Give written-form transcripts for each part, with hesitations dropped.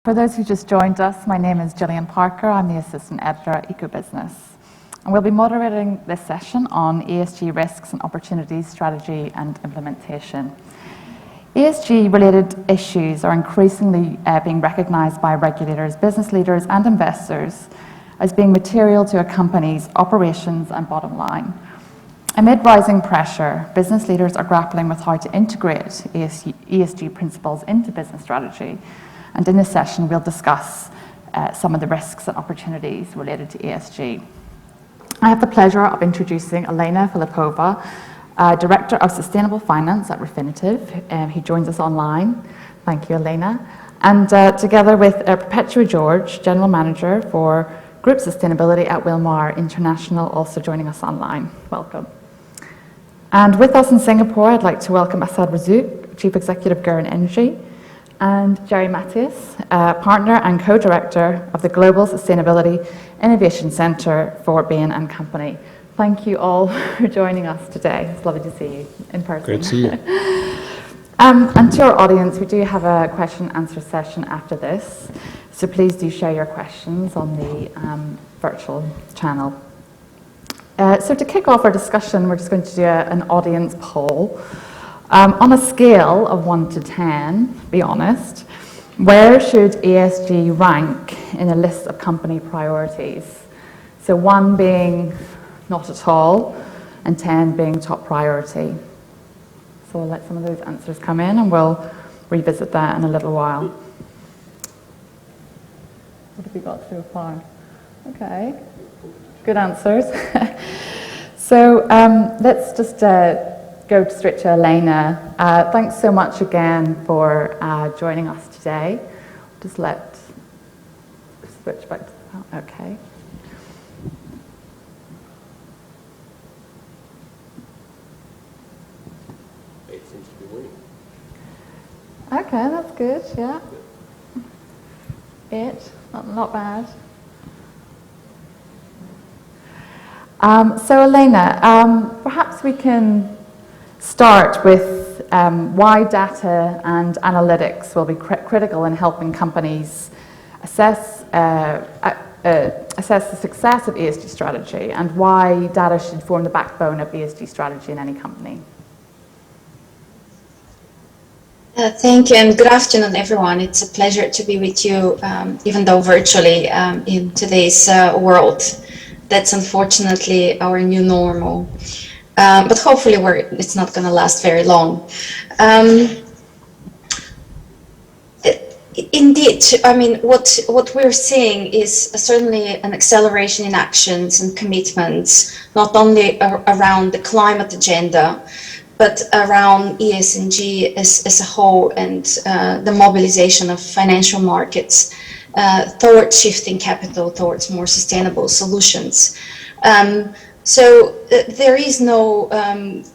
For those who just joined us, my name is Gillian Parker. I'm the Assistant Editor at Ecobusiness. And we'll be moderating this session on ESG risks and opportunities, strategy and implementation. ESG-related issues are increasingly being recognised by regulators, business leaders and investors as being material to a company's operations and bottom line. Amid rising pressure, business leaders are grappling with how to integrate ESG principles into business strategy. And in this session, we'll discuss some of the risks and opportunities related to ESG. I have the pleasure of introducing Elena Filipova, Director of Sustainable Finance at Refinitiv. He joins us online. Thank you, Elena. And together with Perpetua George, General Manager for Group Sustainability at Wilmar International, also joining us online. Welcome. And with us in Singapore, I'd like to welcome Asad Razouk, Chief Executive, Gurn Energy, and Jerry Matthias, Partner and Co-Director of the Global Sustainability Innovation Centre for Bain & Company. Thank you all for joining us today. It's lovely to see you in person. Great to see you. And to our audience, we do have a question and answer session after this, so please do share your questions on the virtual channel. So to kick off our discussion, we're just going to do an audience poll. On a scale of 1 to 10, be honest, where should ESG rank in a list of company priorities? So 1 being not at all, and 10 being top priority. So we'll let some of those answers come in and we'll revisit that in a little while. What have we got so far? Okay, good answers. So let's just go straight to Elena. Thanks so much again for joining us today. Just switch back to the, okay. It seems to be winning. Okay, that's good, yeah. Not bad. So Elena, perhaps we can start with why data and analytics will be critical in helping companies assess the success of ESG strategy and why data should form the backbone of ESG strategy in any company. Thank you and good afternoon, everyone. It's a pleasure to be with you, even though virtually in today's world. That's unfortunately our new normal. But hopefully it's not going to last very long. Indeed, I mean, what we're seeing is certainly an acceleration in actions and commitments, not only around the climate agenda, but around ESG as a whole and the mobilization of financial markets towards shifting capital towards more sustainable solutions. So there is no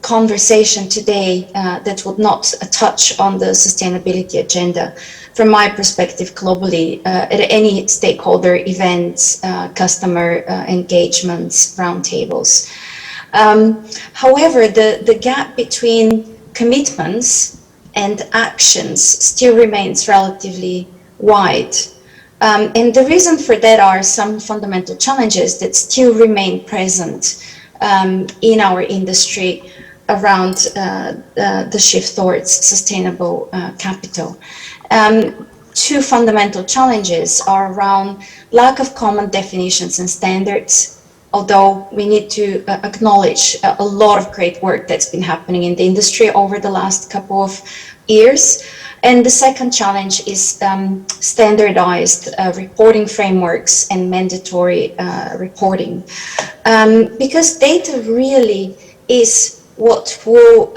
conversation today that would not touch on the sustainability agenda. From my perspective, globally, at any stakeholder events, customer engagements, roundtables. However, the gap between commitments and actions still remains relatively wide. And the reason for that are some fundamental challenges that still remain present in our industry around the shift towards sustainable capital. 2 fundamental challenges are around lack of common definitions and standards, although we need to acknowledge a lot of great work that's been happening in the industry over the last couple of years. And the second challenge is standardized reporting frameworks and mandatory reporting. Because data really is what will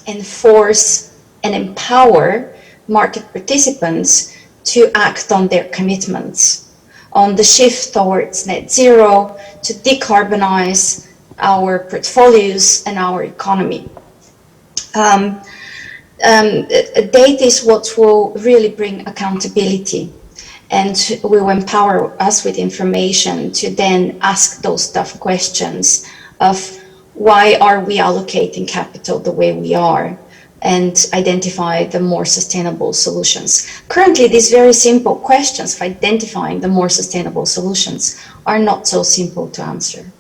enforce and empower market participants to act on their commitments, on the shift towards net zero, to decarbonize our portfolios and our economy. Data is what will really bring accountability and will empower us with information to then ask those tough questions of why are we allocating capital the way we are, and identify the more sustainable solutions. Currently, these very simple questions of identifying the more sustainable solutions are not so simple to answer.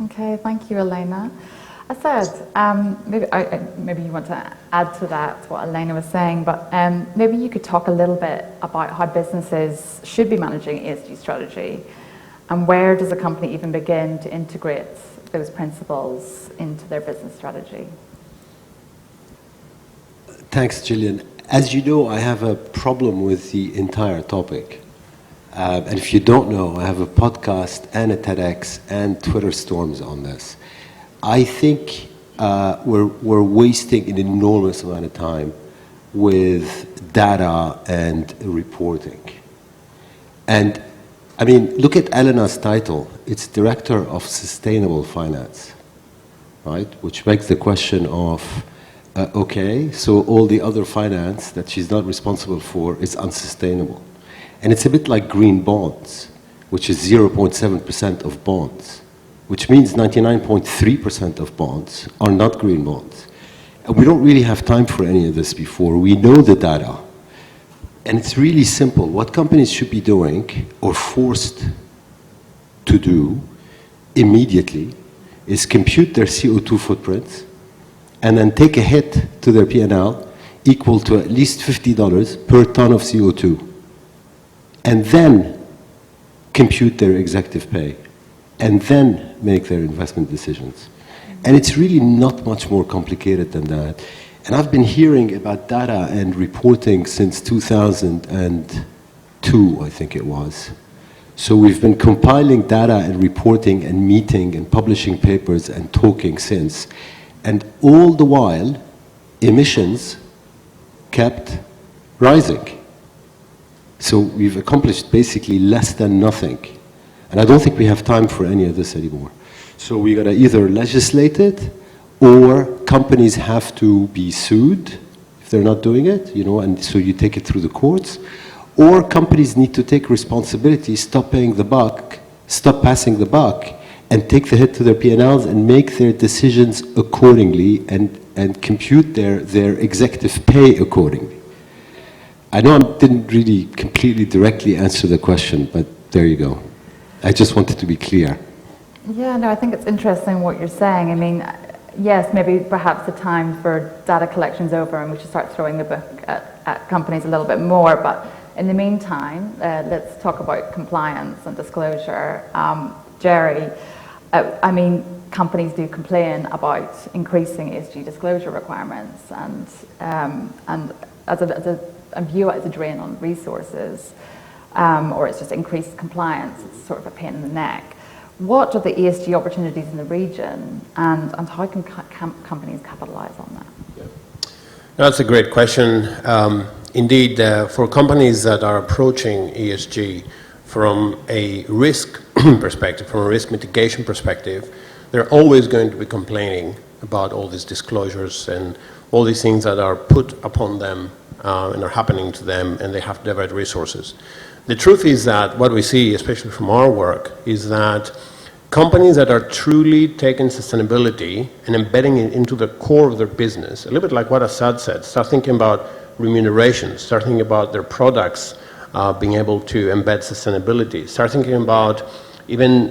Okay, thank you, Elena. I said, maybe you want to add to that, what Elena was saying, but maybe you could talk a little bit about how businesses should be managing ESG strategy, and where does a company even begin to integrate those principles into their business strategy? Thanks, Gillian. As you know, I have a problem with the entire topic. And if you don't know, I have a podcast and a TEDx and Twitter storms on this. I think we're wasting an enormous amount of time with data and reporting. And I mean, look at Elena's title. It's Director of Sustainable Finance, right? Which begs the question of, okay, so all the other finance that she's not responsible for is unsustainable. And it's a bit like green bonds, which is 0.7% of bonds, which means 99.3% of bonds are not green bonds. And we don't really have time for any of this before. We know the data. And it's really simple. What companies should be doing, or forced to do immediately, is compute their CO2 footprints and then take a hit to their P&L equal to at least $50 per ton of CO2. And then compute their executive pay, and then make their investment decisions. And it's really not much more complicated than that. And I've been hearing about data and reporting since 2002, I think it was. So we've been compiling data and reporting and meeting and publishing papers and talking since. And all the while, emissions kept rising. So we've accomplished basically less than nothing. And I don't think we have time for any of this anymore. So we gotta either legislate it, or companies have to be sued if they're not doing it, you know, and so you take it through the courts. Or companies need to take responsibility, stop paying the buck, stop passing the buck, and take the hit to their P&Ls and make their decisions accordingly and compute their executive pay accordingly. I know I didn't really completely directly answer the question, but there you go. I just wanted to be clear. Yeah, no, I think it's interesting what you're saying. I mean, yes, maybe perhaps the time for data collection's over and we should start throwing the book at companies a little bit more, but in the meantime, let's talk about compliance and disclosure. Jerry, I mean, companies do complain about increasing ESG disclosure requirements and view it as a drain on resources, or it's just increased compliance. It's sort of a pain in the neck. What are the ESG opportunities in the region, and how can companies capitalize on that? Yeah. That's a great question. Indeed, for companies that are approaching ESG from a risk perspective, from a risk mitigation perspective, they're always going to be complaining about all these disclosures and all these things that are put upon them and are happening to them, and they have to divert resources. The truth is that what we see, especially from our work, is that companies that are truly taking sustainability and embedding it into the core of their business, a little bit like what Assad said, start thinking about remuneration, start thinking about their products being able to embed sustainability, start thinking about even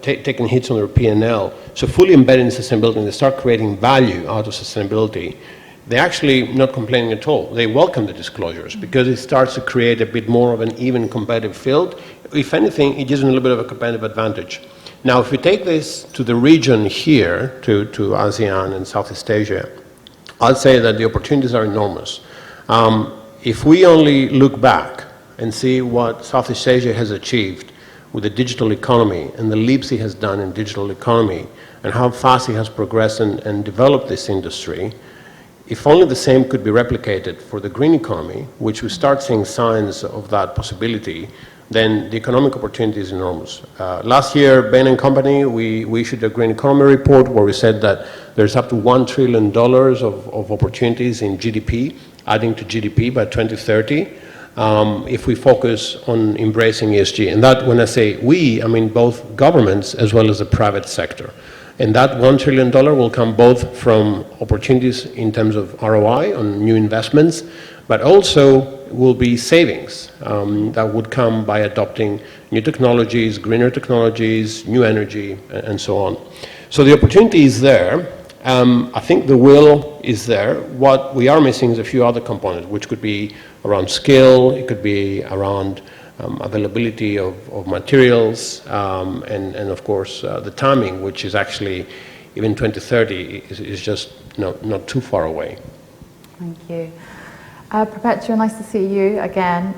taking hits on their P&L, so fully embedding sustainability, and they start creating value out of sustainability. They're actually not complaining at all. They welcome the disclosures because it starts to create a bit more of an even competitive field. If anything, it gives them a little bit of a competitive advantage. Now, if we take this to the region here, to ASEAN and Southeast Asia, I'd say that the opportunities are enormous. If we only look back and see what Southeast Asia has achieved with the digital economy and the leaps it has done in digital economy and how fast it has progressed and developed this industry, if only the same could be replicated for the green economy, which we start seeing signs of that possibility, then the economic opportunity is enormous. Last year, Bain & Company, we issued a green economy report where we said that there's up to $1 trillion of opportunities in GDP, adding to GDP by 2030, if we focus on embracing ESG. And that, when I say we, I mean both governments as well as the private sector. And that $1 trillion will come both from opportunities in terms of ROI on new investments, but also will be savings that would come by adopting new technologies, greener technologies, new energy, and so on. So the opportunity is there. I think the will is there. What we are missing is a few other components, which could be around skill, it could be around availability of materials, and of course the timing, which is actually even 2030 is just not too far away. Thank you. Perpetua, nice to see you again.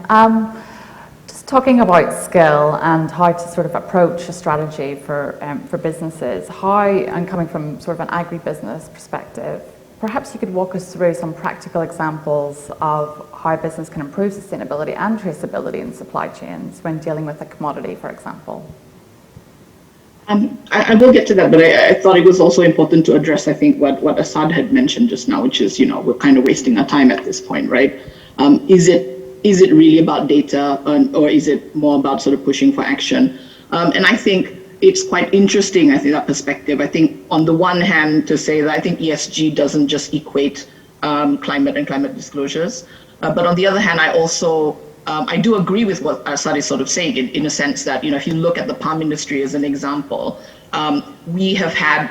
Just talking about skill and how to sort of approach a strategy for businesses, and coming from sort of an agribusiness perspective, perhaps you could walk us through some practical examples of how business can improve sustainability and traceability in supply chains when dealing with a commodity, for example. I will get to that, but I thought it was also important to address, I think, what Assad had mentioned just now, which is, we're kind of wasting our time at this point, right? Is it really about data, or is it more about sort of pushing for action? And I think it's quite interesting, I think, that perspective. I think on the one hand, to say that I think ESG doesn't just equate climate and climate disclosures, but on the other hand, I do agree with what Assad is sort of saying in a sense that, if you look at the palm industry as an example, we have had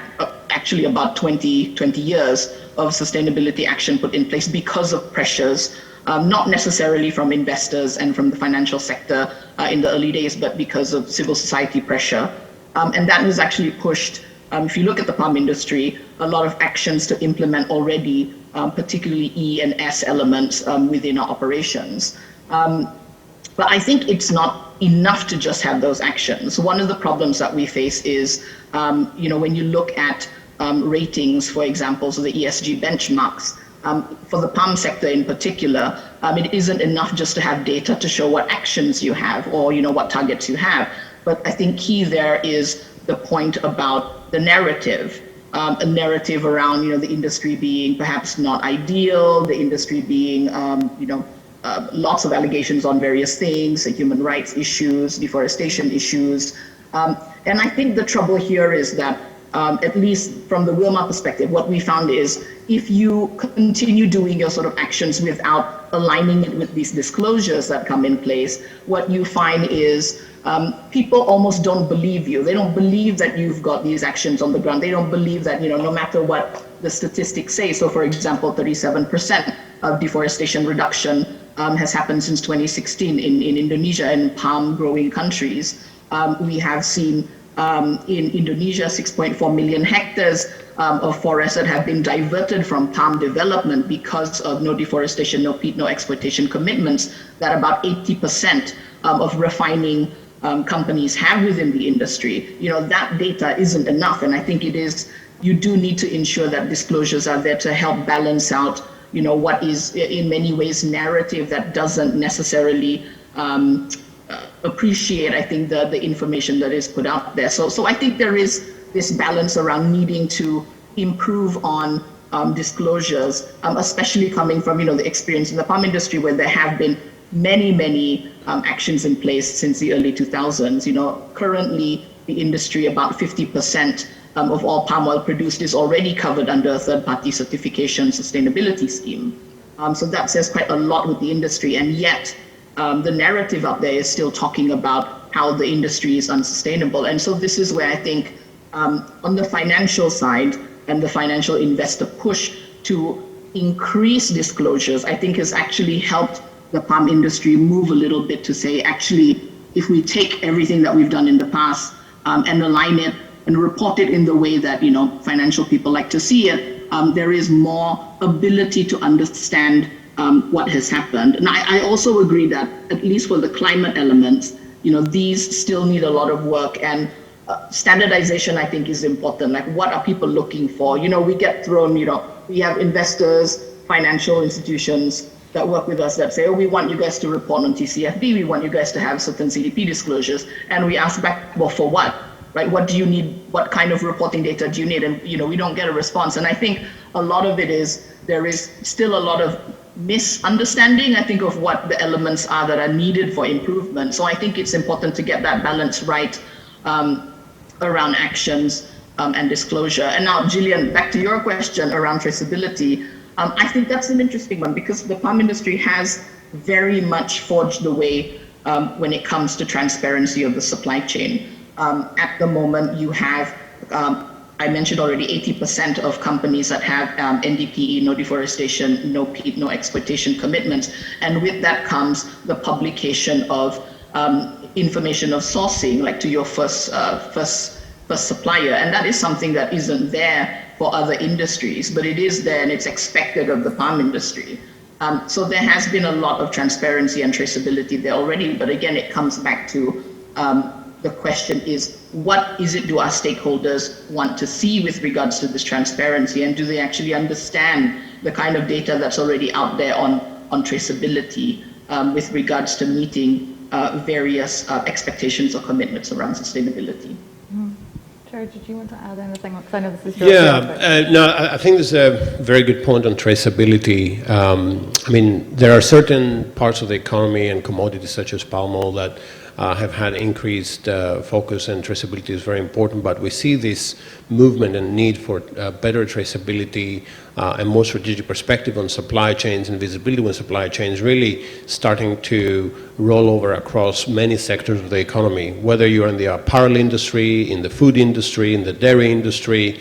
actually about 20 years of sustainability action put in place because of pressures, not necessarily from investors and from the financial sector in the early days, but because of civil society pressure. And that has actually pushed, if you look at the palm industry, a lot of actions to implement already, particularly E and S elements within our operations. But I think it's not enough to just have those actions. One of the problems that we face is, when you look at ratings, for example, so the ESG benchmarks, for the palm sector in particular, it isn't enough just to have data to show what actions you have or, what targets you have. But I think key there is the point about the narrative, a narrative around, the industry being perhaps not ideal, the industry being, lots of allegations on various things, human rights issues, deforestation issues. And I think the trouble here is that, at least from the Wilmar perspective, what we found is if you continue doing your sort of actions without aligning it with these disclosures that come in place, what you find is people almost don't believe you. They don't believe that you've got these actions on the ground. They don't believe that, no matter what the statistics say. So for example, 37% of deforestation reduction has happened since 2016 in Indonesia and palm growing countries. We have seen in Indonesia 6.4 million hectares of forests that have been diverted from palm development because of no deforestation, no peat, no exploitation commitments that about 80% of refining companies have within the industry. That data isn't enough, and I think you do need to ensure that disclosures are there to help balance out what is in many ways narrative that doesn't necessarily appreciate, I think, the information that is put out there. So I think there is this balance around needing to improve on disclosures, especially coming from, the experience in the palm industry where there have been many actions in place since the early 2000s. Currently the industry, about 50% of all palm oil produced is already covered under a third-party certification sustainability scheme. So that says quite a lot with the industry, and yet the narrative out there is still talking about how the industry is unsustainable. And so this is where I think on the financial side and the financial investor push to increase disclosures, I think has actually helped the palm industry move a little bit to say, actually, if we take everything that we've done in the past and align it and report it in the way that, financial people like to see it, there is more ability to understand what has happened. And I also agree that, at least for the climate elements, these still need a lot of work, and standardization, I think, is important. Like, what are people looking for? We get thrown, we have investors, financial institutions that work with us that say, we want you guys to report on TCFD, we want you guys to have certain CDP disclosures. And we ask back, well, for what? Right? What do you need? What kind of reporting data do you need? And, we don't get a response. And I think a lot of it is, there is still a lot of misunderstanding, I think, of what the elements are that are needed for improvement. So I think it's important to get that balance right around actions. and disclosure. And now, Gillian, back to your question around traceability. I think that's an interesting one because the palm industry has very much forged the way when it comes to transparency of the supply chain. At the moment, you have, I mentioned already, 80% of companies that have NDPE, no deforestation, no peat, no exploitation commitments. And with that comes the publication of information of sourcing, like to your first supplier. And that is something that isn't there for other industries, but it is there and it's expected of the palm industry. So there has been a lot of transparency and traceability there already, but again, it comes back to the question is, what is it do our stakeholders want to see with regards to this transparency, and do they actually understand the kind of data that's already out there on traceability with regards to meeting various expectations or commitments around sustainability? Jared, did you want to add anything? Because I know this is your no, I think there's a very good point on traceability. I mean, there are certain parts of the economy and commodities such as palm oil that have had increased focus, and traceability is very important, but we see this movement and need for better traceability and more strategic perspective on supply chains and visibility on supply chains really starting to roll over across many sectors of the economy, whether you're in the apparel industry, in the food industry, in the dairy industry,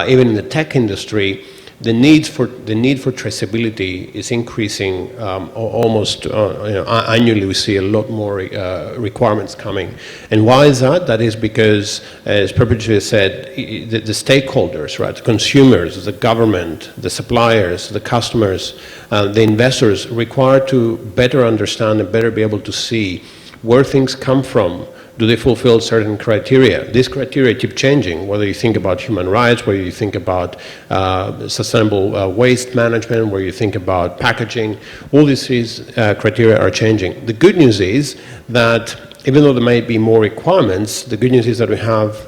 even in the tech industry. The need for traceability is increasing almost annually. We see a lot more requirements coming, and why is that? That is because, as Perpetua said, the stakeholders, right, the consumers, the government, the suppliers, the customers, the investors, require to better understand and better be able to see where things come from. Do they fulfill certain criteria? These criteria keep changing, whether you think about human rights, whether you think about sustainable waste management, where you think about packaging, all these criteria are changing. The good news is that even though there may be more requirements, the good news is that we have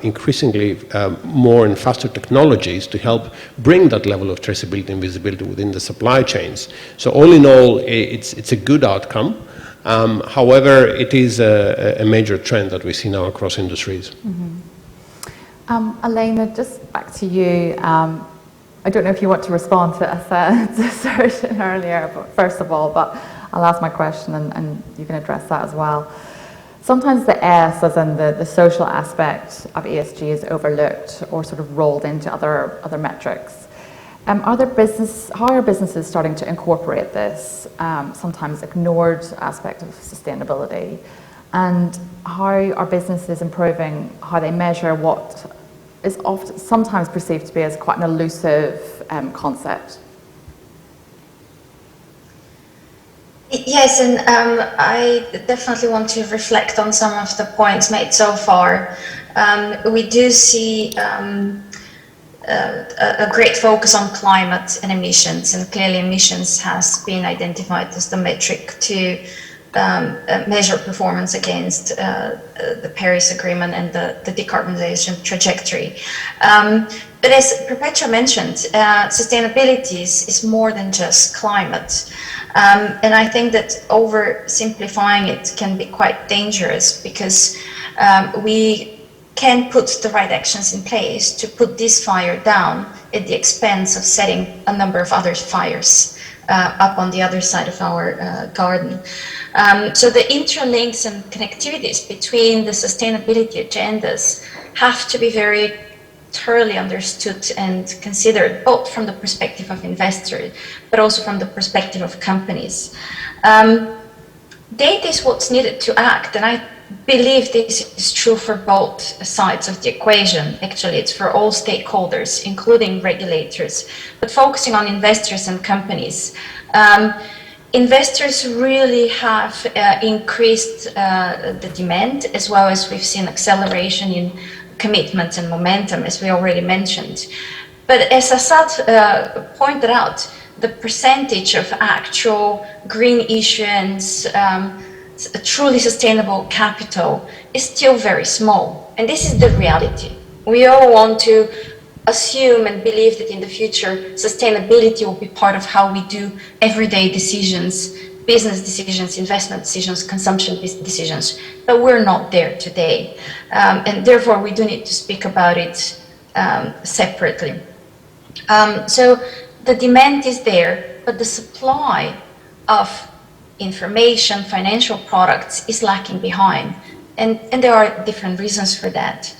increasingly more and faster technologies to help bring that level of traceability and visibility within the supply chains. So all in all, it's a good outcome. However, it is a major trend that we see now across industries. Elena, just back to you. I don't know if you want to respond to Assad's assertion earlier, but first of all, but I'll ask my question and you can address that as well. Sometimes the S, as in the social aspect of ESG, is overlooked or sort of rolled into other metrics. How are businesses starting to incorporate this sometimes ignored aspect of sustainability? And how are businesses improving how they measure what is often sometimes perceived to be as quite an elusive concept? Yes, and I definitely want to reflect on some of the points made so far. We do see a great focus on climate and emissions, and clearly emissions has been identified as the metric to measure performance against the Paris Agreement and the decarbonization trajectory. But as Perpetua mentioned, sustainability is more than just climate. And I think that oversimplifying it can be quite dangerous because we can put the right actions in place to put this fire down at the expense of setting a number of other fires up on the other side of our garden. So the interlinks and connectivities between the sustainability agendas have to be very thoroughly understood and considered, both from the perspective of investors, but also from the perspective of companies. Data is what's needed to act, and I believe this is true for both sides of the equation. Actually, it's for all stakeholders, including regulators, but focusing on investors and companies. Investors really have increased the demand, as well as we've seen acceleration in commitment and momentum, as we already mentioned. But as Assad pointed out, the percentage of actual green issuance, truly sustainable capital is still very small. And this is the reality. We all want to assume and believe that in the future, sustainability will be part of how we do everyday decisions, business decisions, investment decisions, consumption decisions. But we're not there today. And therefore, we do need to speak about it separately. So the demand is there, but the supply of information, financial products is lacking behind. And there are different reasons for that.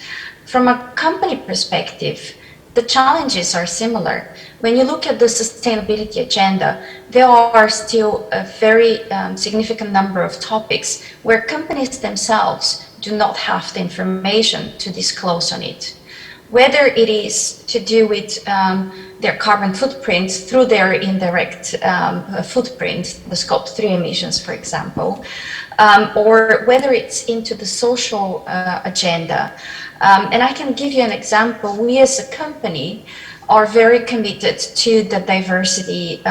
From a company perspective, the challenges are similar. When you look at the sustainability agenda, there are still a very significant number of topics where companies themselves do not have the information to disclose on it. Whether it is to do with their carbon footprint through their indirect footprint, the Scope 3 emissions, for example, or whether it's into the social agenda. And I can give you an example. We as a company are very committed to the diversity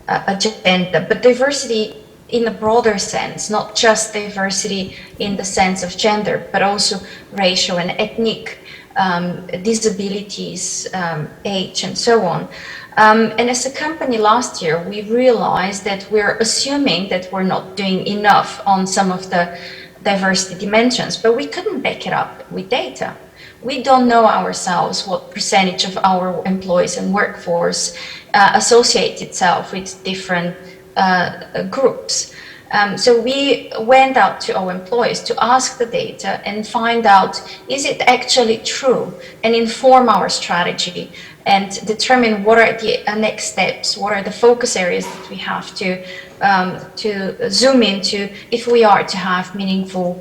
agenda, but diversity in a broader sense, not just diversity in the sense of gender, but also racial and ethnic disabilities, age, and so on. And as a company last year, we realized that we're assuming that we're not doing enough on some of the diversity dimensions, but we couldn't back it up with data. We don't know ourselves what percentage of our employees and workforce associate itself with different groups. So we went out to our employees to ask the data and find out, is it actually true, and inform our strategy and determine what are the next steps, what are the focus areas that we have to zoom into if we are to have meaningful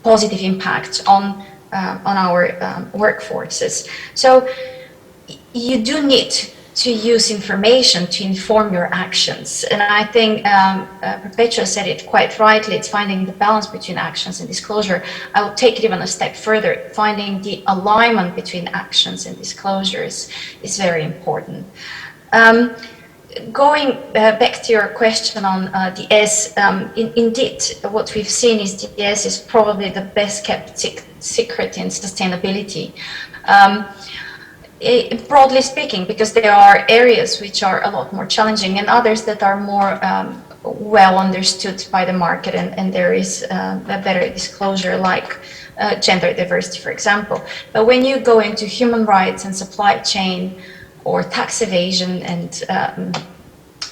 positive impact on our workforces. So you do need to use information to inform your actions. And I think Perpetua said it quite rightly, it's finding the balance between actions and disclosure. I will take it even a step further. Finding the alignment between actions and disclosures is very important. Going back to your question on the S, indeed, what we've seen is the S is probably the best kept secret in sustainability. Broadly speaking, because there are areas which are a lot more challenging and others that are more well understood by the market, and there is a better disclosure, like gender diversity, for example. But when you go into human rights and supply chain or tax evasion and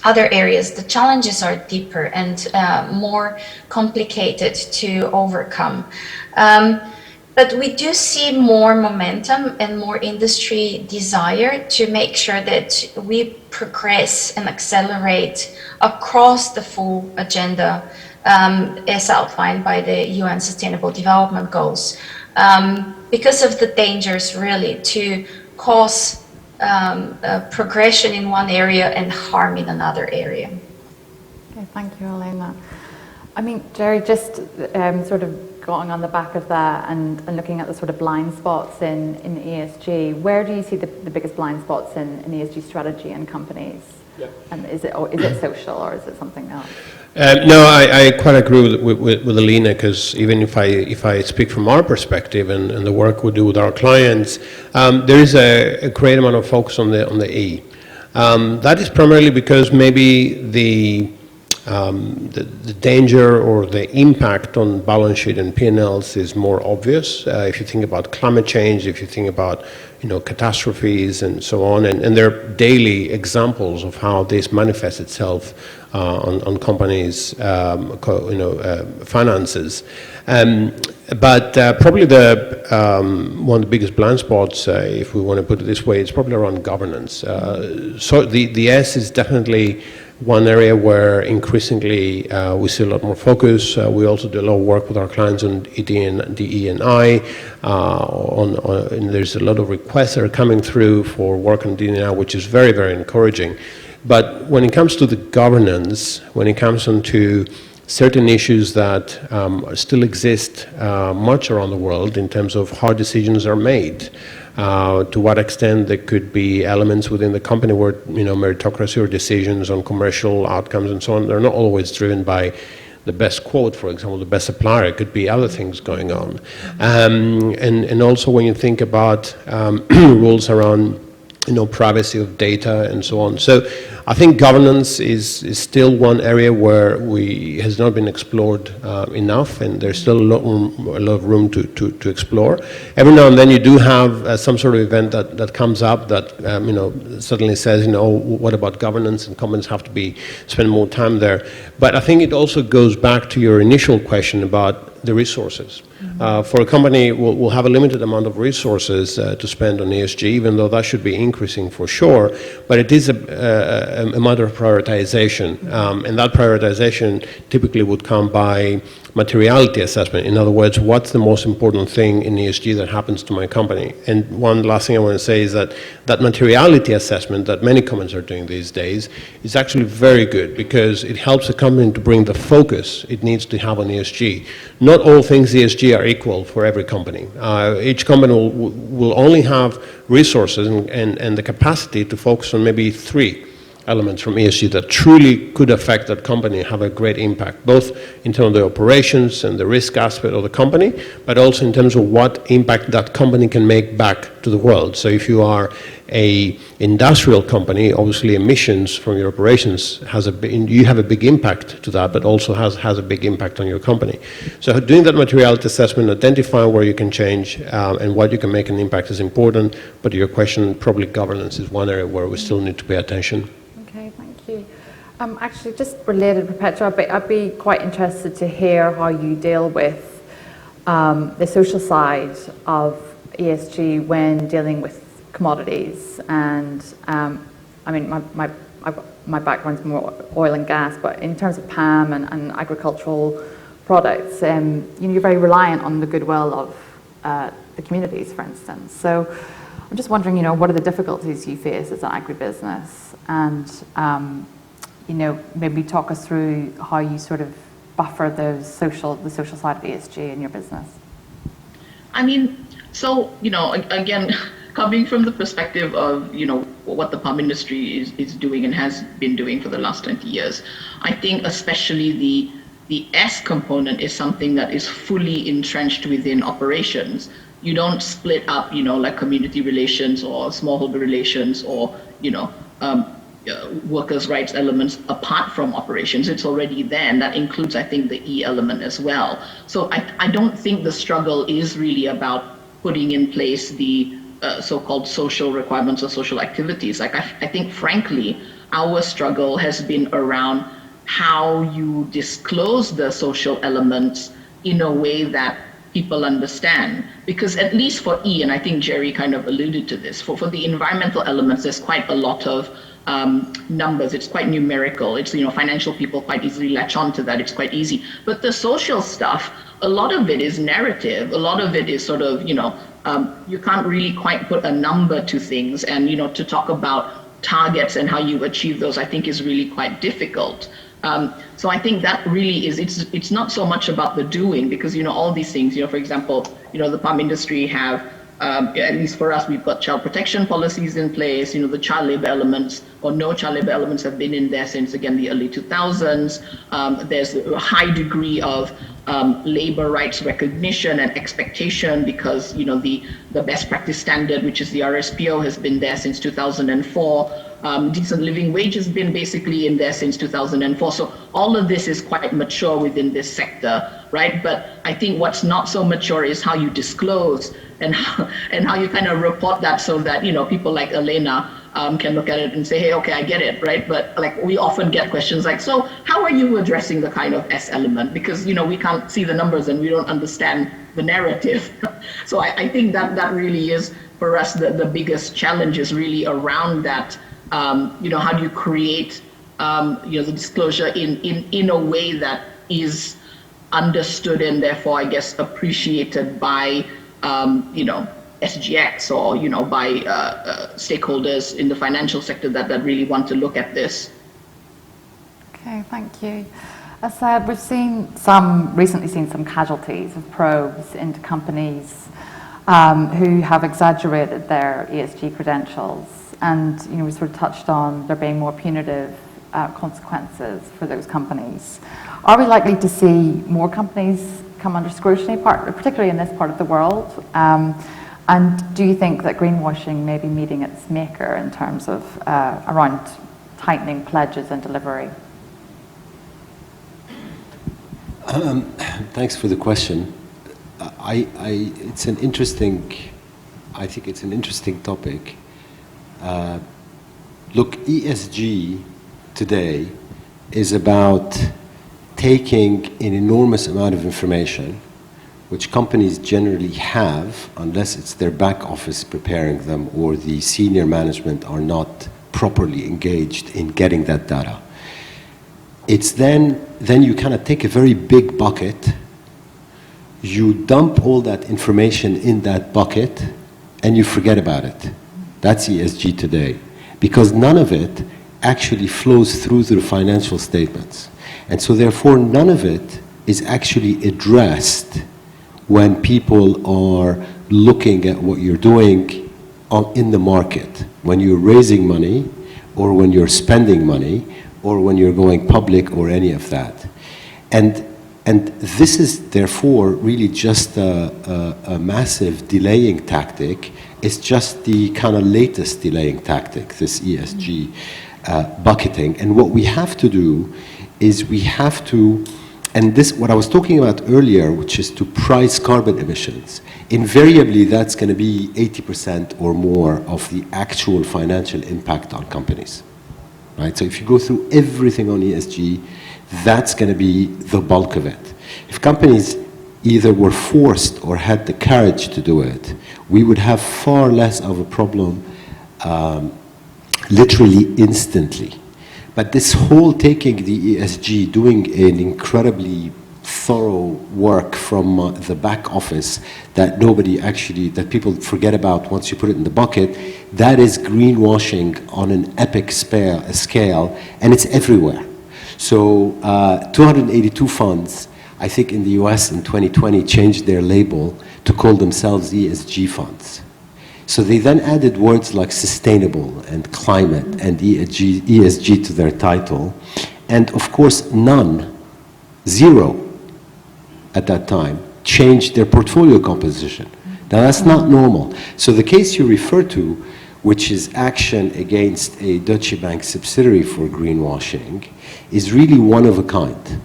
other areas, the challenges are deeper and more complicated to overcome. But we do see more momentum and more industry desire to make sure that we progress and accelerate across the full agenda as outlined by the UN Sustainable Development Goals, because of the dangers really to cause progression in one area and harm in another area. Okay, thank you, Elena. I mean, Jerry, just sort of going on the back of that and looking at the sort of blind spots in ESG, where do you see the biggest blind spots in ESG strategy in companies? Yeah. And is it social or is it something else? No, I quite agree with Elena, because even if I speak from our perspective and the work we do with our clients, there is a great amount of focus on the E. That is primarily because maybe the danger or the impact on balance sheet and P&Ls is more obvious. If you think about climate change, if you think about catastrophes and so on, and there are daily examples of how this manifests itself on companies' finances. But probably one of the biggest blind spots, if we want to put it this way, is probably around governance. So the S is definitely one area where increasingly we see a lot more focus. We also do a lot of work with our clients on DE&I. And there's a lot of requests that are coming through for work on DE&I, which is very, very encouraging. But when it comes to the governance, when it comes to certain issues that still exist much around the world in terms of how decisions are made, to what extent there could be elements within the company where meritocracy or decisions on commercial outcomes and so on, they're not always driven by the best quote, for example, the best supplier. It could be other things going on. And also when you think about rules around privacy of data and so on. So I think governance is still one area where has not been explored enough, and there's still a lot of room to explore. Every now and then you do have some sort of event that comes up that suddenly says, what about governance, and companies have to spend more time there. But I think it also goes back to your initial question about the resources. For a company, we'll have a limited amount of resources to spend on ESG, even though that should be increasing for sure, but it is a matter of prioritization, and that prioritization typically would come by materiality assessment. In other words, what's the most important thing in ESG that happens to my company? And one last thing I want to say is that materiality assessment that many companies are doing these days is actually very good, because it helps a company to bring the focus it needs to have on ESG. Not all things ESG are equal for every company. Each company will only have resources and the capacity to focus on maybe 3 elements from ESG that truly could affect that company and have a great impact, both in terms of the operations and the risk aspect of the company, but also in terms of what impact that company can make back to the world. So if you are a industrial company, obviously emissions from your operations you have a big impact to that, but also has a big impact on your company. So doing that materiality assessment, identifying where you can change and what you can make an impact is important. But to your question, probably governance is one area where we still need to pay attention. Okay, thank you. Actually, just related, Perpetua, I'd be quite interested to hear how you deal with the social side of ESG when dealing with commodities. And I mean, my background's more oil and gas, but in terms of palm and agricultural products, you're very reliant on the goodwill of the communities, for instance. So I'm just wondering, what are the difficulties you face as an agribusiness? And, maybe talk us through how you sort of buffer the social side of ESG in your business. I mean, so, again, coming from the perspective of, what the palm industry is doing and has been doing for the last 20 years, I think especially the S component is something that is fully entrenched within operations. You don't split up, like community relations or smallholder relations or, workers' rights elements apart from operations. It's already there, and that includes, I think, the E element as well. So I don't think the struggle is really about putting in place the so-called social requirements or social activities. Like I think, frankly, our struggle has been around how you disclose the social elements in a way that people understand. Because at least for E, and I think Jerry kind of alluded to this, for the environmental elements, there's quite a lot of numbers. It's quite numerical. It's, financial people quite easily latch on to that. It's quite easy. But the social stuff, a lot of it is narrative. A lot of it is sort of, you can't really quite put a number to things. And, to talk about targets and how you achieve those, I think is really quite difficult. So I think that really is, it's not so much about the doing, because, all these things, for example, the palm industry have, at least for us, we've got child protection policies in place. The child labor elements or no child labor elements have been in there since, again, the early 2000s. There's a high degree of labor rights recognition and expectation because, the best practice standard, which is the RSPO, has been there since 2004. Decent living wage has been basically in there since 2004. So all of this is quite mature within this sector, right? But I think what's not so mature is how you disclose and how you kind of report that so that, people like Elena can look at it and say, hey, okay, I get it, right? But like we often get questions like, so how are you addressing the kind of S element? Because, we can't see the numbers and we don't understand the narrative. So I think that really is, for us, the biggest challenge is really around that. How do you create, the disclosure in a way that is understood and therefore, I guess, appreciated by, SGX or, by stakeholders in the financial sector that really want to look at this. Okay, thank you. As said, we've recently seen some casualties of probes into companies who have exaggerated their ESG credentials. And we sort of touched on there being more punitive consequences for those companies. Are we likely to see more companies come under scrutiny, particularly in this part of the world? And do you think that greenwashing may be meeting its maker in terms of around tightening pledges and delivery? Thanks for the question. It's an interesting, I think it's an interesting topic. Look, ESG today is about taking an enormous amount of information, which companies generally have, unless it's their back office preparing them or the senior management are not properly engaged in getting that data. It's then you kind of take a very big bucket, you dump all that information in that bucket, and you forget about it. That's ESG today. Because none of it actually flows through the financial statements. And so therefore none of it is actually addressed when people are looking at what you're doing in the market, when you're raising money, or when you're spending money, or when you're going public, or any of that. And this is therefore really just a massive delaying tactic. It's just the kind of latest delaying tactic, this ESG bucketing. And what we have to do is we have to, and this, what I was talking about earlier, which is to price carbon emissions, invariably that's going to be 80% or more of the actual financial impact on companies, right? So if you go through everything on ESG, that's going to be the bulk of it. If companies either were forced or had the courage to do it, we would have far less of a problem literally instantly. But this whole taking the ESG, doing an incredibly thorough work from the back office that nobody actually, that people forget about once you put it in the bucket, that is greenwashing on an epic scale, and it's everywhere. So 282 funds, I think in the US in 2020, changed their label to call themselves ESG funds. So they then added words like sustainable and climate and ESG to their title. And of course, none, zero at that time, changed their portfolio composition. Now that's not normal. So the case you refer to, which is action against a Deutsche Bank subsidiary for greenwashing, is really one of a kind.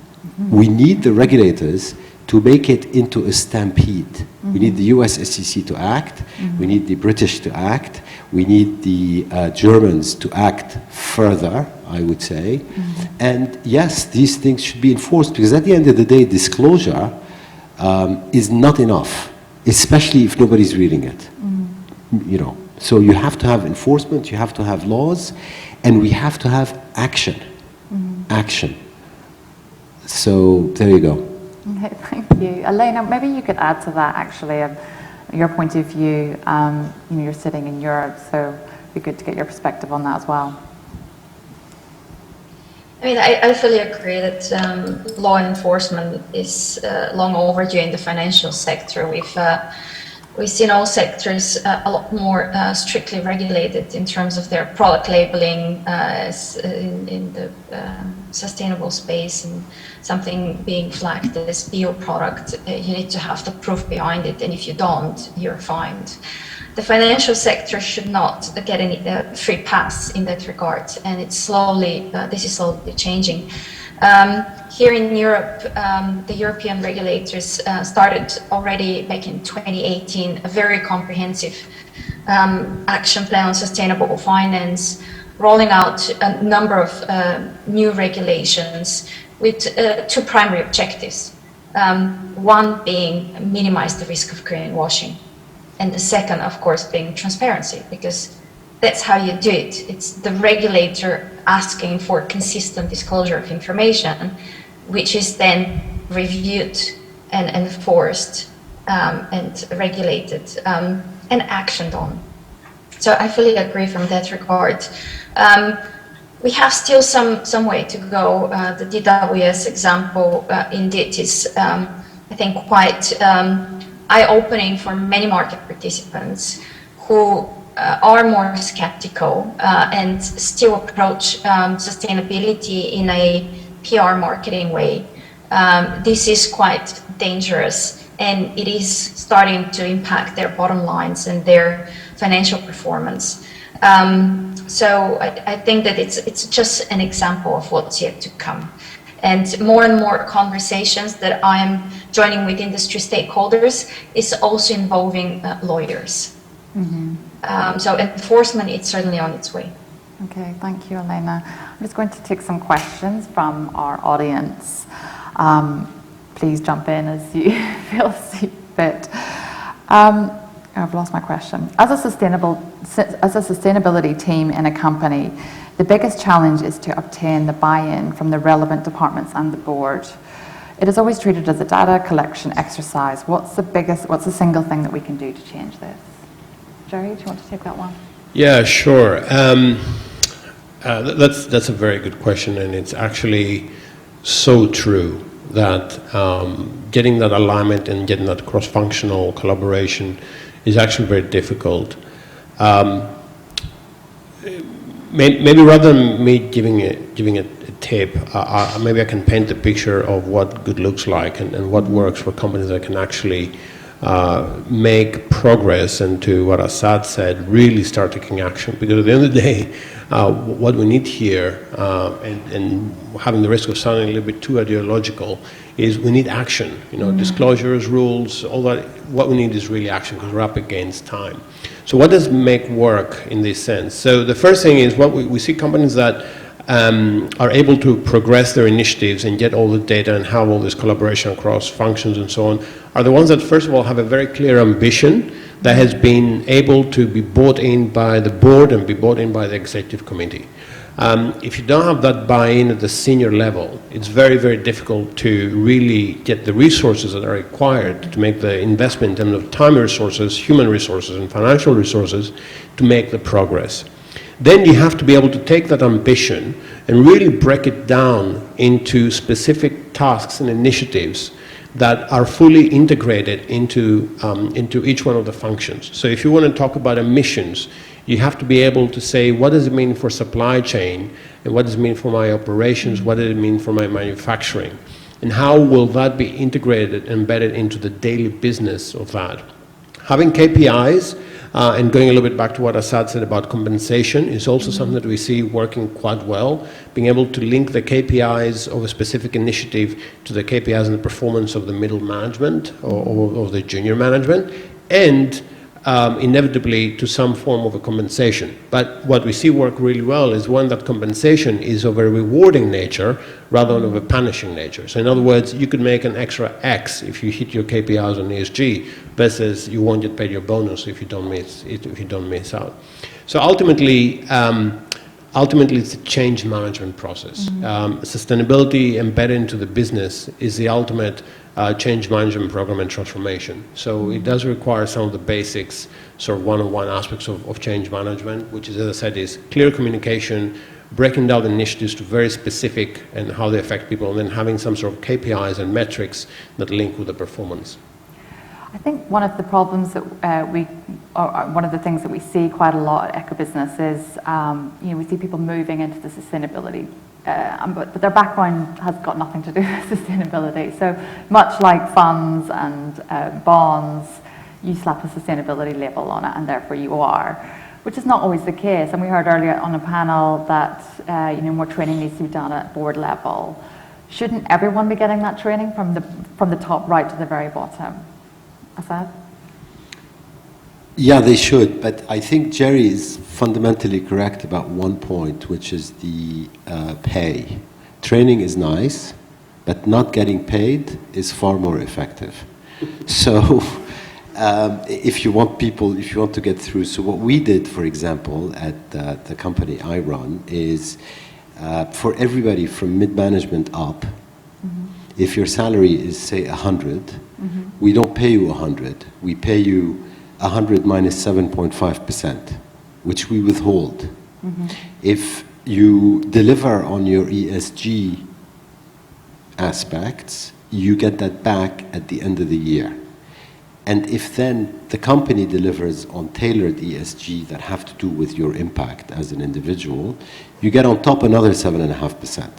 We need the regulators to make it into a stampede. We need the US SEC to act, we need the British to act, we need the Germans to act further, I would say. And yes, these things should be enforced, because at the end of the day, disclosure is not enough, especially if nobody's reading it. You know, so you have to have enforcement, you have to have laws, and we have to have action. Action. So there you go. Okay, thank you. Elena, maybe you could add to that actually, your point of view. You know, you're sitting in Europe, so it'd be good to get your perspective on that as well. I mean, I fully agree that law enforcement is long overdue in the financial sector. We've seen all sectors a lot more strictly regulated in terms of their product labeling in the sustainable space, and something being flagged as bio product, you need to have the proof behind it, and if you don't, you're fined. The financial sector should not get any free pass in that regard, and it's slowly, this is slowly changing. Here in Europe, the European regulators started already back in 2018 a very comprehensive action plan on sustainable finance, rolling out a number of new regulations with two primary objectives. One being minimize the risk of greenwashing, and the second, of course, being transparency, because that's how you do it. It's the regulator asking for consistent disclosure of information, which is then reviewed and enforced and regulated and actioned on. So I fully agree from that regard. We have still some way to go. The DWS example indeed is, I think, quite eye-opening for many market participants who are more skeptical and still approach sustainability in a PR marketing way. This is quite dangerous, and it is starting to impact their bottom lines and their financial performance. So I think that it's just an example of what's yet to come. And more conversations that I am joining with industry stakeholders is also involving lawyers. So enforcement is certainly on its way. Okay, thank you, Elena. I'm just going to take some questions from our audience. Please jump in as you feel fit. I've lost my question. As a sustainability team in a company, the biggest challenge is to obtain the buy-in from the relevant departments and the board. It is always treated as a data collection exercise. What's the single thing that we can do to change this? Jerry, do you want to take that one? Yeah, sure. That's a very good question, and it's actually so true that getting that alignment and getting that cross-functional collaboration is actually very difficult. Maybe rather than me giving it a tip, maybe I can paint the picture of what good looks like and what works for companies that can actually make progress, and to what Assad said, really start taking action. Because at the end of the day, what we need here, and having the risk of sounding a little bit too ideological, is we need action. Disclosures, rules, all that. What we need is really action, because we're up against time. So what does make work in this sense? So the first thing is what we see companies that are able to progress their initiatives and get all the data and have all this collaboration across functions and so on, are the ones that first of all have a very clear ambition that has been able to be bought in by the board and be bought in by the executive committee. If you don't have that buy-in at the senior level, it's very, very difficult to really get the resources that are required to make the investment in terms of time resources, human resources, and financial resources to make the progress. Then you have to be able to take that ambition and really break it down into specific tasks and initiatives that are fully integrated into each one of the functions. So if you want to talk about emissions, you have to be able to say, what does it mean for supply chain, and what does it mean for my operations, what does it mean for my manufacturing, and how will that be integrated, embedded into the daily business of that. Having KPIs, and going a little bit back to what Assad said about compensation, is also something that we see working quite well. Being able to link the KPIs of a specific initiative to the KPIs and the performance of the middle management or the junior management, and inevitably to some form of a compensation. But what we see work really well is one that compensation is of a rewarding nature rather than of a punishing nature. So in other words, you could make an extra X if you hit your KPIs on ESG versus you won't get paid your bonus if you don't miss out. So ultimately it's a change management process. Sustainability embedded into the business is the ultimate change management program and transformation. So it does require some of the basics, sort of one-on-one aspects of change management, which is, as I said, is clear communication, breaking down the initiatives to very specific and how they affect people, and then having some sort of KPIs and metrics that link with the performance. I think one of the problems that one of the things that we see quite a lot at Ecobusiness is, we see people moving into the sustainability, but their background has got nothing to do with sustainability. So much like funds and bonds, you slap a sustainability label on it, and therefore you are, which is not always the case. And we heard earlier on a panel that more training needs to be done at board level. Shouldn't everyone be getting that training from the top right to the very bottom? Assad? Yeah, they should, but I think Jerry is fundamentally correct about one point, which is the pay. Training is nice, but not getting paid is far more effective. So if you want to get through, so what we did, for example, at the company I run is for everybody from mid-management up, if your salary is, say, 100, we don't pay you 100. We pay you 100 minus 7.5%, which we withhold. If you deliver on your ESG aspects, you get that back at the end of the year. And if then the company delivers on tailored ESG that have to do with your impact as an individual, you get on top another 7.5%,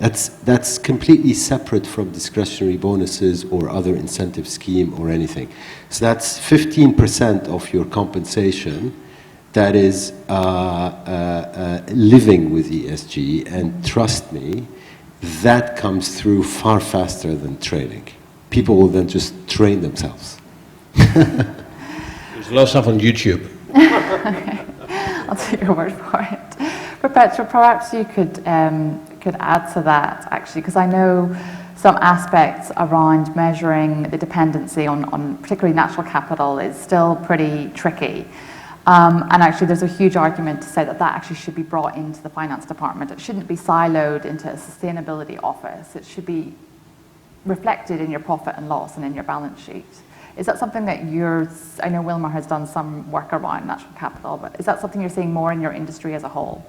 That's completely separate from discretionary bonuses or other incentive scheme or anything. So that's 15% of your compensation that is living with ESG, and trust me, that comes through far faster than training. People will then just train themselves. There's a lot of stuff on YouTube. Okay. I'll take your word for it. Perpetua, perhaps you could add to that, actually, because I know some aspects around measuring the dependency on particularly natural capital is still pretty tricky. And actually there's a huge argument to say that actually should be brought into the finance department. It shouldn't be siloed into a sustainability office. It should be reflected in your profit and loss and in your balance sheet. Is that something that I know Wilmar has done some work around natural capital, but is that something you're seeing more in your industry as a whole?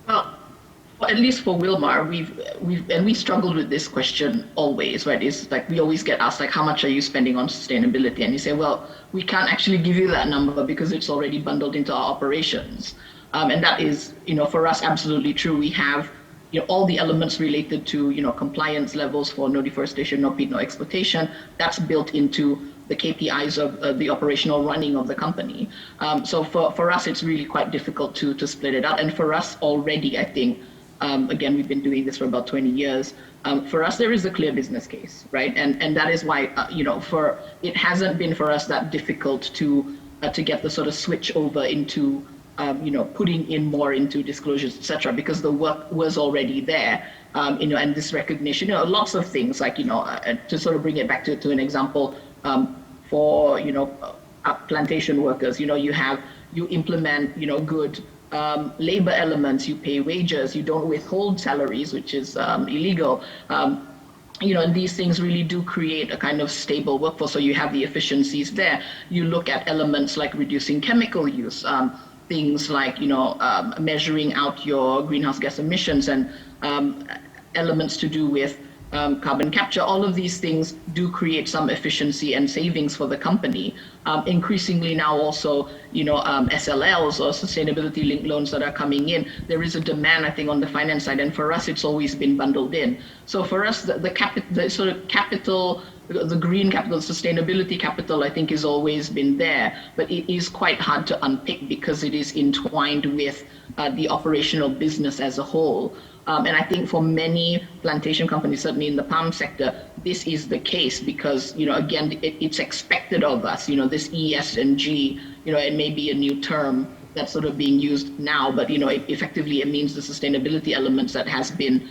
Well, at least for Wilmar, we struggled with this question always, right? It's like we always get asked, like, how much are you spending on sustainability? And you say, well, we can't actually give you that number because it's already bundled into our operations. And that is, for us, absolutely true. We have, all the elements related to, compliance levels for no deforestation, no peat, no exploitation. That's built into the KPIs of the operational running of the company. So for us, it's really quite difficult to split it out. And for us already, I think, again, we've been doing this for about 20 years. For us, there is a clear business case, right? And that is why, it hasn't been for us that difficult to get the sort of switch over into, putting in more into disclosures, et cetera, because the work was already there, and this recognition, lots of things like, to sort of bring it back to an example, for, plantation workers, you implement, good labor elements, you pay wages, you don't withhold salaries, which is illegal. And these things really do create a kind of stable workforce. So you have the efficiencies there. You look at elements like reducing chemical use, things like, measuring out your greenhouse gas emissions, and elements to do with carbon capture. All of these things do create some efficiency and savings for the company. Increasingly now also, SLLs or sustainability linked loans that are coming in, there is a demand, I think, on the finance side. And for us, it's always been bundled in. So for us, the sort of capital, the green capital, sustainability capital, I think has always been there, but it is quite hard to unpick because it is entwined with the operational business as a whole. And I think for many plantation companies, certainly in the palm sector, this is the case because, again, it's expected of us, this ESG, it may be a new term that's sort of being used now, but, effectively it means the sustainability elements that has been,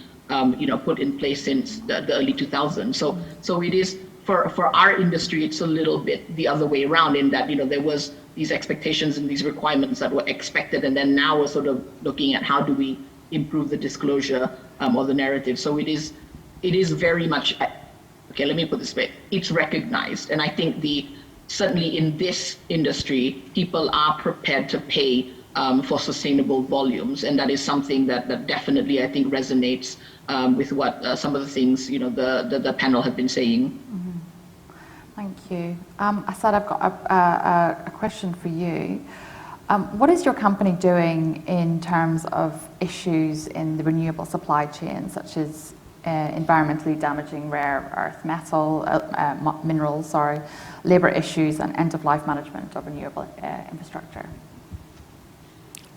put in place since the early 2000s. So it is, for our industry, it's a little bit the other way around in that, there was these expectations and these requirements that were expected, and then now we're sort of looking at how do we improve the disclosure or the narrative. So it is very much, okay, let me put this way, it's recognized. And I think certainly in this industry, people are prepared to pay for sustainable volumes. And that is something that definitely, I think, resonates with what some of the things, the panel have been saying. Mm-hmm. Thank you. Asad, I've got a question for you. What is your company doing in terms of issues in the renewable supply chain, such as environmentally damaging rare earth minerals, labour issues, and end-of-life management of renewable infrastructure?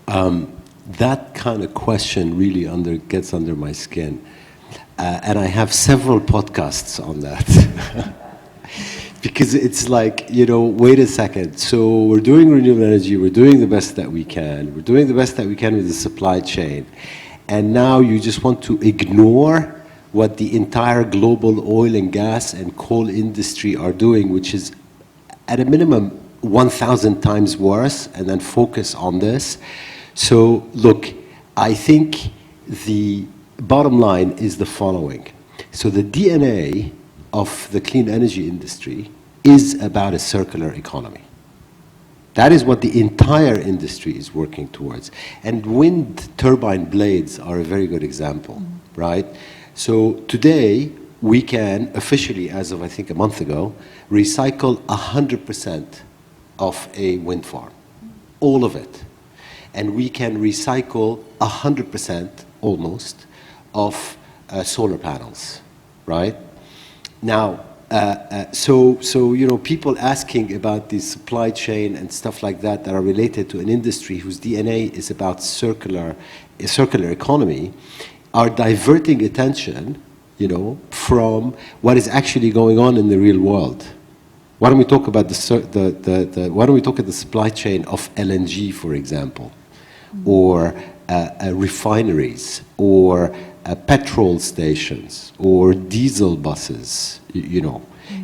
That kind of question really gets under my skin. And I have several podcasts on that. Because it's like, wait a second. So we're doing renewable energy. We're doing the best that we can. We're doing the best that we can with the supply chain. And now you just want to ignore what the entire global oil and gas and coal industry are doing, which is at a minimum 1,000 times worse, and then focus on this. So look, I think the bottom line is the following. So the DNA of the clean energy industry is about a circular economy. That is what the entire industry is working towards. And wind turbine blades are a very good example, right? So today, we can officially, as of I think a month ago, recycle 100% of a wind farm, all of it. And we can recycle 100% almost of solar panels, right? Now, so people asking about the supply chain and stuff like that are related to an industry whose DNA is about circular economy are diverting attention, from what is actually going on in the real world. Why don't we talk about why don't we talk at the supply chain of LNG, for example, or refineries, or petrol stations, or diesel buses,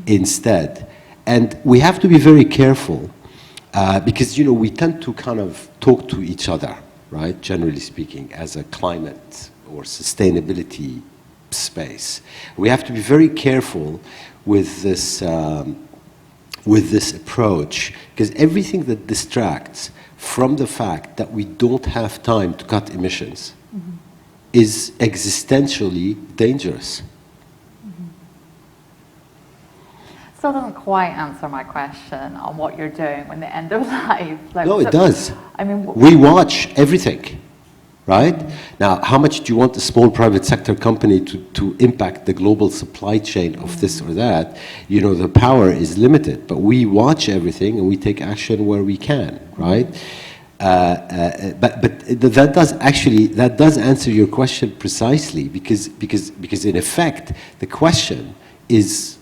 instead. And we have to be very careful because, we tend to kind of talk to each other, right, generally speaking, as a climate or sustainability space. We have to be very careful with this approach, because everything that distracts from the fact that we don't have time to cut emissions is existentially dangerous. Still doesn't quite answer my question on what you're doing when the end of life. No, it does. I mean, we watch everything, right? Now, how much do you want a small private sector company to impact the global supply chain of this or that? The power is limited, but we watch everything and we take action where we can, right? But that does answer your question precisely, because in effect the question is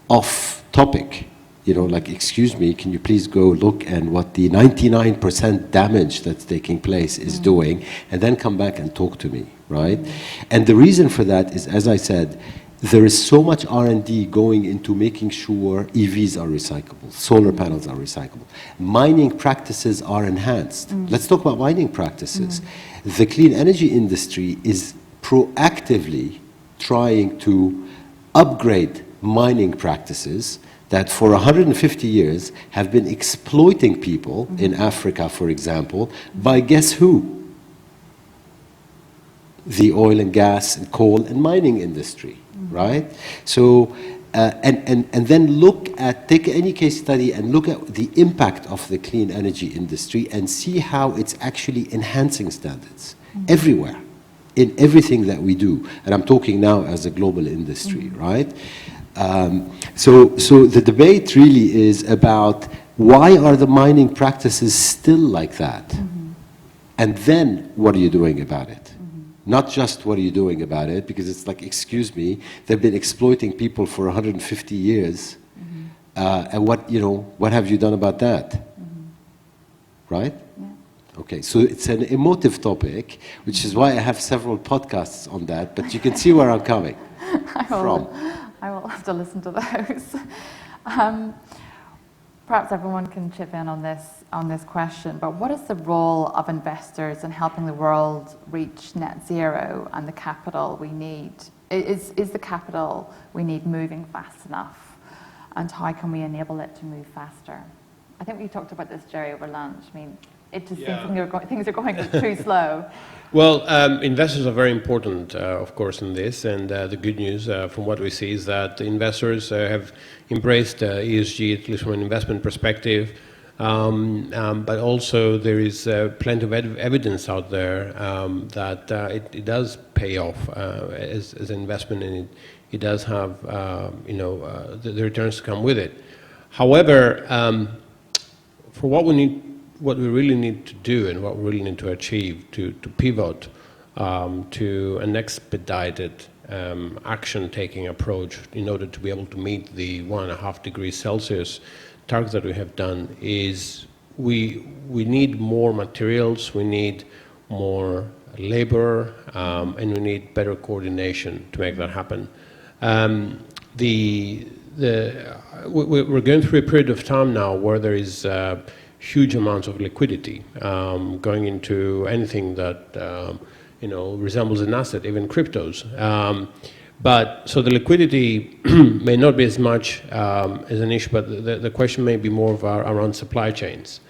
off topic. Like, excuse me, can you please go look at what the 99% damage that's taking place is doing, and then come back and talk to me, right? And the reason for that is, as I said, there is so much R&D going into making sure EVs are recyclable, solar panels are recyclable, mining practices are enhanced. Let's talk about mining practices. The clean energy industry is proactively trying to upgrade mining practices that for 150 years have been exploiting people in Africa, for example, by guess who? The oil and gas and coal and mining industry, right? So, and then take any case study and look at the impact of the clean energy industry and see how it's actually enhancing standards everywhere, in everything that we do. And I'm talking now as a global industry, right? So the debate really is about why are the mining practices still like that? And then what are you doing about it? Not just what are you doing about it, because it's like, excuse me, they've been exploiting people for 150 years, and what have you done about that? Right? Yeah. Okay, so it's an emotive topic, which is why I have several podcasts on that, but you can see where I'm coming from. I will have to listen to those. Perhaps everyone can chip in on this question, but what is the role of investors in helping the world reach net zero and the capital we need? Is the capital we need moving fast enough? And how can we enable it to move faster? I think we talked about this, Jerry, over lunch. I mean, it just seems things are going too slow. Well, investors are very important, of course, in this, and the good news from what we see is that investors have embraced ESG, at least from an investment perspective, but also there is plenty of evidence out there that it does pay off as an investment, and it does have the returns come with it. However, for what we really need to do and what we really need to achieve to pivot to an expedited action-taking approach in order to be able to meet the 1.5 degrees Celsius target that we have done is we need more materials, we need more labor, and we need better coordination to make that happen. We're going through a period of time now where there is huge amounts of liquidity going into anything that resembles an asset, even cryptos. But so the liquidity may not be as much as an issue, but the question may be more of around supply chains.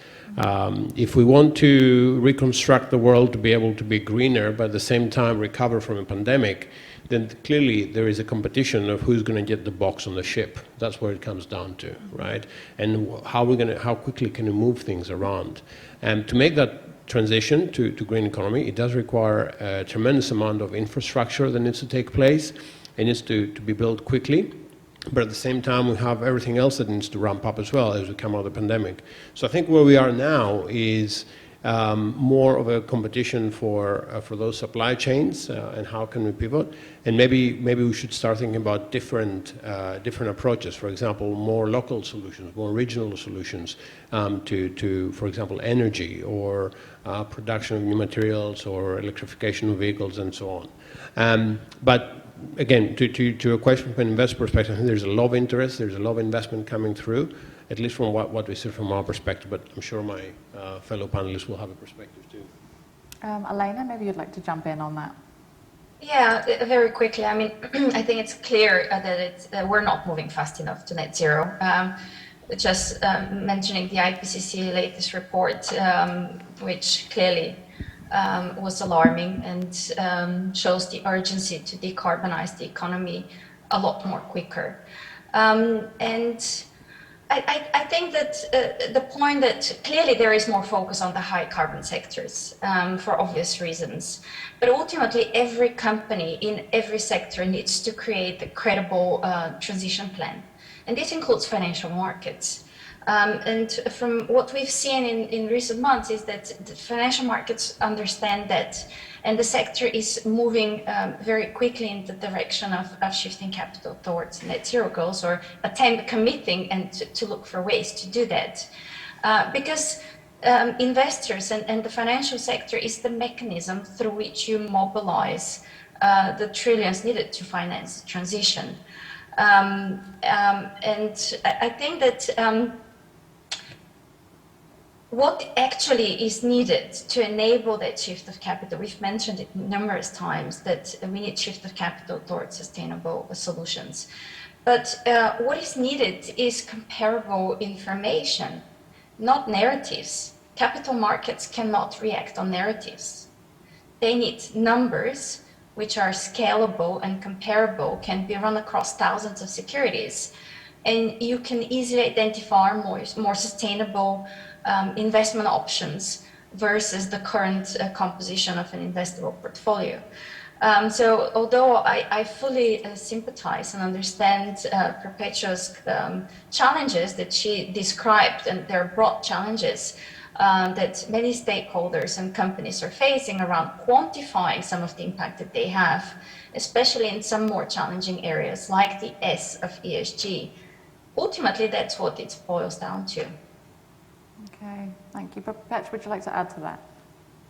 If we want to reconstruct the world to be able to be greener, but at the same time recover from a pandemic, then clearly there is a competition of who's going to get the box on the ship. That's where it comes down to, right? And how quickly can we move things around? And to make that transition to green economy. It does require a tremendous amount of infrastructure that needs to take place. It needs to be built quickly. But at the same time, we have everything else that needs to ramp up as well as we come out of the pandemic. So I think where we are now is more of a competition for those supply chains and how can we pivot. And maybe we should start thinking about different approaches. For example, more local solutions, more regional solutions to, for example, energy or production of new materials or electrification of vehicles and so on. But again, to a question from an investor perspective, I think there's a lot of interest, there's a lot of investment coming through, at least from what we see from our perspective, but I'm sure my fellow panelists will have a perspective too. Elena, maybe you'd like to jump in on that. Yeah, very quickly. I mean, I think it's clear that we're not moving fast enough to net zero. Just mentioning the IPCC latest report, which clearly was alarming and shows the urgency to decarbonize the economy a lot more quicker. And I think that the point that clearly there is more focus on the high carbon sectors for obvious reasons, but ultimately every company in every sector needs to create a credible transition plan. And this includes financial markets. And from what we've seen in recent months is that the financial markets understand that, and the sector is moving very quickly in the direction of shifting capital towards net zero goals, or committing and to look for ways to do that. Because investors and the financial sector is the mechanism through which you mobilize the trillions needed to finance transition. And I think that what actually is needed to enable that shift of capital, we've mentioned it numerous times, that we need shift of capital towards sustainable solutions. But what is needed is comparable information, not narratives. Capital markets cannot react on narratives. They need numbers which are scalable and comparable, can be run across thousands of securities. And you can easily identify more sustainable investment options versus the current composition of an investable portfolio. So although I fully sympathize and understand Perpetua's challenges that she described, and they're broad challenges that many stakeholders and companies are facing around quantifying some of the impact that they have, especially in some more challenging areas like the S of ESG. Ultimately, that's what it boils down to. Okay, thank you. Perpetua, would you like to add to that?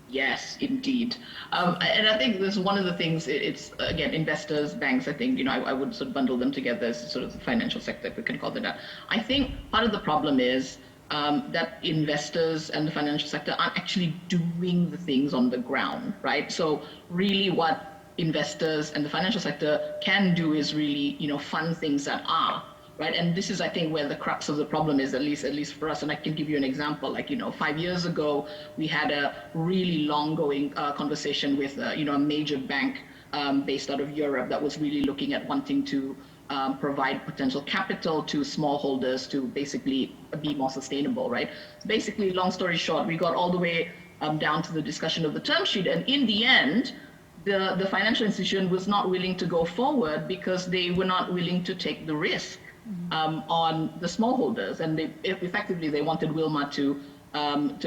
Yes, indeed. And I think this is one of the things, it's, again, investors, banks, I think, I would sort of bundle them together as sort of the financial sector, if we can call it that. I think part of the problem is that investors and the financial sector aren't actually doing the things on the ground, right? So really what investors and the financial sector can do is really, fund things that are. Right, and this is, I think, where the crux of the problem is, at least for us. And I can give you an example. Like, 5 years ago, we had a really long-going conversation with, a major bank based out of Europe that was really looking at wanting to provide potential capital to smallholders to basically be more sustainable. Right. So basically, long story short, we got all the way down to the discussion of the term sheet, and in the end, the financial institution was not willing to go forward because they were not willing to take the risk. On the smallholders, and effectively they wanted Wilma to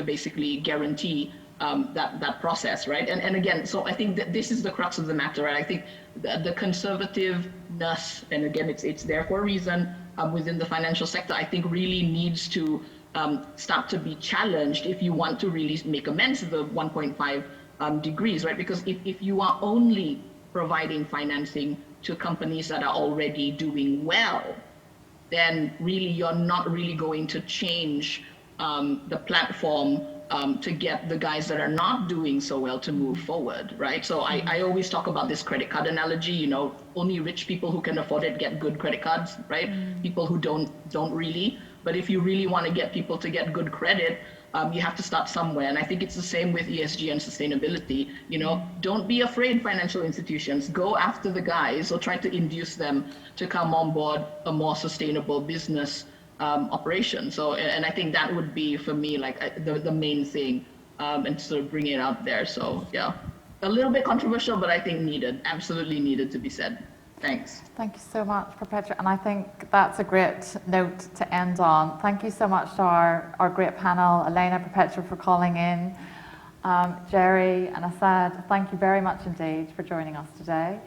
basically guarantee that process, right? And again, so I think that this is the crux of the matter, right? I think the conservativeness, and again, it's there for a reason within the financial sector, I think really needs to start to be challenged if you want to really make amends to the 1.5 degrees, right? Because if you are only providing financing to companies that are already doing well, then really you're not really going to change the platform to get the guys that are not doing so well to move forward, right? So I always talk about this credit card analogy, only rich people who can afford it get good credit cards, right? People who don't really. But if you really want to get people to get good credit, you have to start somewhere. And I think it's the same with ESG and sustainability. Don't be afraid, financial institutions. Go after the guys or try to induce them to come on board a more sustainable business operation. So, and I think that would be, for me, like the main thing and sort of bring it out there. So yeah, a little bit controversial, but I think needed, absolutely needed to be said. Thanks. Thank you so much, Perpetua, and I think that's a great note to end on. Thank you so much to our great panel, Elena, Perpetua, for calling in. Jerry and Asad, thank you very much indeed for joining us today.